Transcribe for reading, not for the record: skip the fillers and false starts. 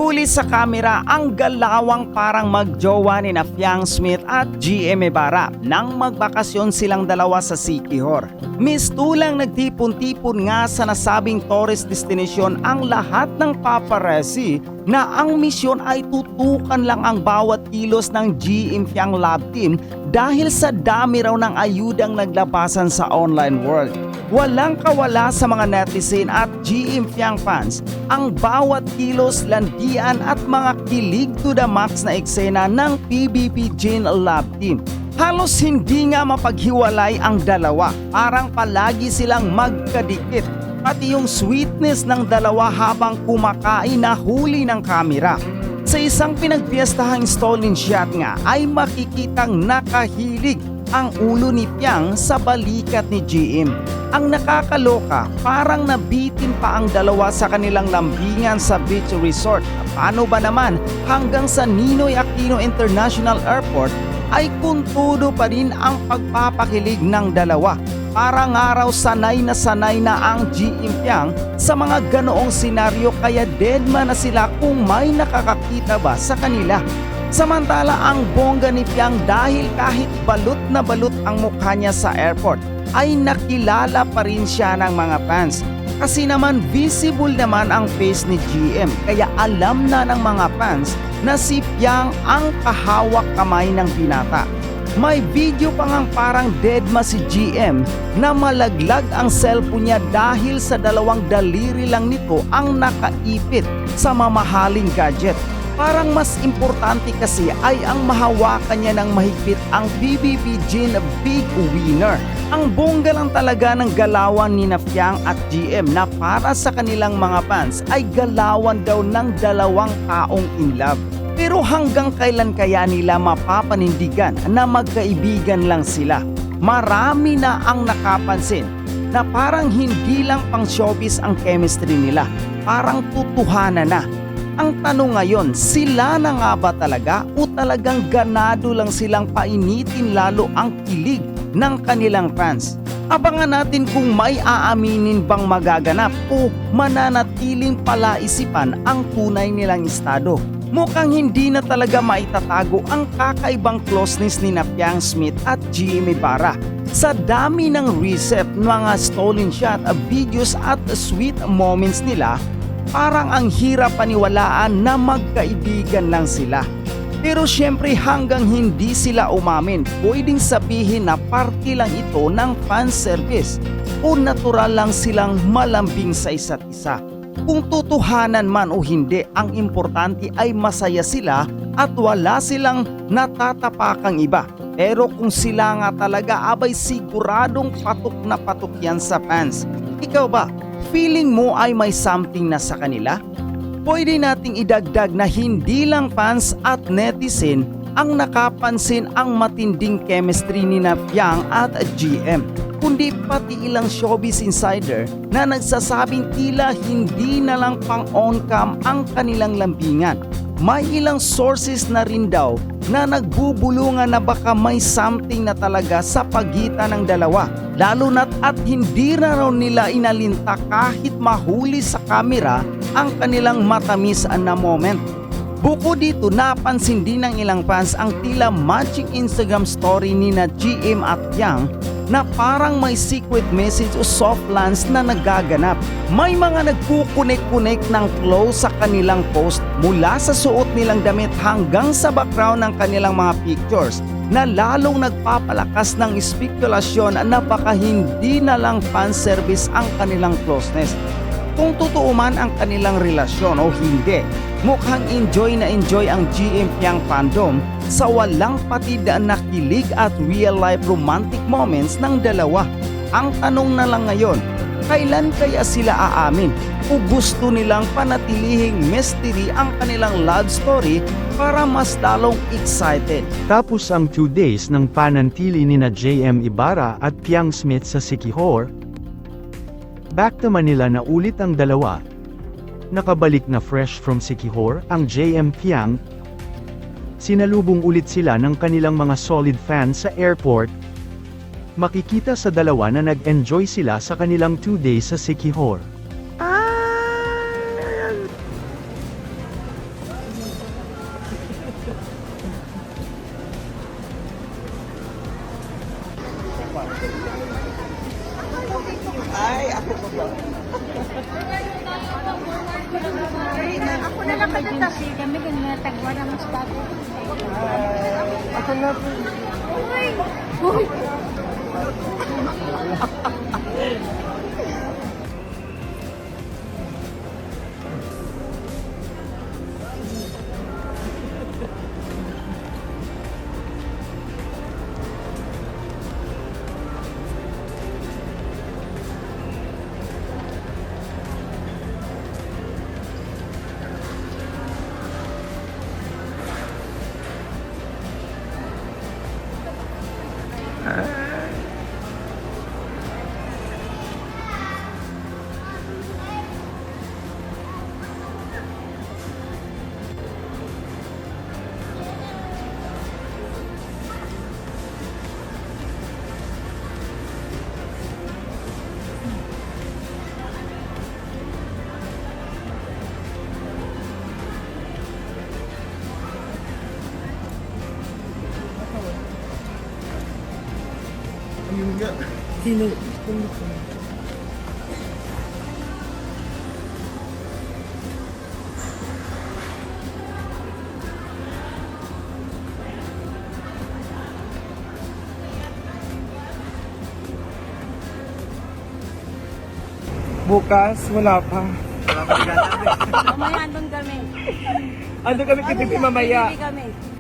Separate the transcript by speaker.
Speaker 1: Mahuli sa kamera ang galawang parang magjowa ni na Fiang Smith at GM Ibarra nang magbakasyon silang dalawa sa Siquijor. Mistulang nagtipon-tipon nga sa nasabing tourist destination ang lahat ng paparazzi na ang misyon ay tutukan lang ang bawat kilos ng GM Fiang Lab Team dahil sa dami raw ng ayudang naglabasan sa online world. Walang kawala sa mga netizen at GM Fiang fans ang bawat kilos, landian at mga kilig to the max na eksena ng PBB Gin Lab Team. Halos hindi nga mapaghiwalay ang dalawa, parang palagi silang magkadikit. Pati yung sweetness ng dalawa habang kumakain na huli ng kamera. Sa isang pinagpiestahang stolen shot nga ay makikitang nakahilig ang ulo ni Fiang sa balikat ni GM. Ang nakakaloka, parang nabitin pa ang dalawa sa kanilang lambingan sa beach resort. Paano ba naman hanggang sa Ninoy Aquino International Airport ay kuntudo pa rin ang pagpapakilig ng dalawa. Parang araw sanay na ang GM Fiang sa mga ganoong senaryo kaya deadman na sila kung may nakakakita ba sa kanila. Samantala ang bongga ni Fiang dahil kahit balot na balot ang mukha niya sa airport ay nakilala pa rin siya ng mga fans. Kasi naman visible naman ang face ni GM kaya alam na ng mga fans na si Fiang ang kahawak kamay ng binata. May video pa ngang parang deadma si GM na malaglag ang cellphone niya dahil sa dalawang daliri lang nito ang nakaipit sa mamahaling gadget. Parang mas importante kasi ay ang mahawakan niya ng mahigpit ang PBB Gin Big Winner. Ang bongga lang talaga ng galawan ni na Fiang at GM na para sa kanilang mga fans ay galawan daw ng dalawang taong in love. Pero hanggang kailan kaya nila mapapanindigan na magkaibigan lang sila? Marami na ang nakapansin na parang hindi lang pang showbiz ang chemistry nila, parang tutuhanan na. Ang tanong ngayon, sila na nga ba talaga o talagang ganado lang silang painitin lalo ang kilig ng kanilang fans? Abangan natin kung may aaminin bang magaganap o mananatiling palaisipan ang tunay nilang estado. Mukhang hindi na talaga maitatago ang kakaibang closeness ni na Fiang Smith at GM Ibarra. Sa dami ng recent mga stolen shot, videos at sweet moments nila, parang ang hirap paniwalaan na magkaibigan lang sila. Pero syempre hanggang hindi sila umamin, pwedeng sabihin na parte lang ito ng fan service o natural lang silang malambing sa isa't isa. Kung tutuhanan man o hindi, ang importante ay masaya sila at wala silang natatapakang iba. Pero kung sila nga talaga abay siguradong patok na patok yan sa fans. Ikaw ba? Feeling mo ay may something na sa kanila? Pwede nating idagdag na hindi lang fans at netizen ang nakapansin ang matinding chemistry ni na Fiang at GM, kundi pati ilang showbiz insider na nagsasabing tila hindi na lang pang on-cam ang kanilang lambingan. May ilang sources na rin daw na nagbubulungan na baka may something na talaga sa pagitan ng dalawa. Lalo na't at hindi na raw nila inalinta kahit mahuli sa kamera ang kanilang matamis na moment. Bukod dito, napansin din ng ilang fans ang tila matching Instagram story ni na GM at Fiang na parang may secret message o soft lance na nagaganap. May mga nagkukunik-kunik ng close sa kanilang post mula sa suot nilang damit hanggang sa background ng kanilang mga pictures na lalong nagpapalakas ng spekulasyon na baka hindi na lang fan service ang kanilang closeness. Kung totoo man ang kanilang relasyon o hindi, mukhang enjoy ang GM Fiang fandom sa walang patid na kilig at real-life romantic moments ng dalawa. Ang tanong na lang ngayon, kailan kaya sila aamin o gusto nilang panatilihing mystery ang kanilang love story para mas lalong excited?
Speaker 2: Tapos ang 2 days ng panantili ni na JM Ibarra at Fiang Smith sa Siquijor, back to Manila na ulit ang dalawa. Nakabalik na fresh from Siquijor ang JM Fiang. Sinalubong ulit sila ng kanilang mga solid fans sa airport. Makikita sa dalawa na nag-enjoy sila sa kanilang 2 days sa Siquijor.
Speaker 1: Ay, ako po ba?
Speaker 3: Ako na lang agency kami ganyan tagwa na mas bago.
Speaker 1: Ako na po.
Speaker 3: Uy.
Speaker 1: Ayun nga. Bukas, wala pa.
Speaker 3: Mamaya andun kami.
Speaker 1: Ando kami kay Bibi mamaya.
Speaker 3: Hindi kami.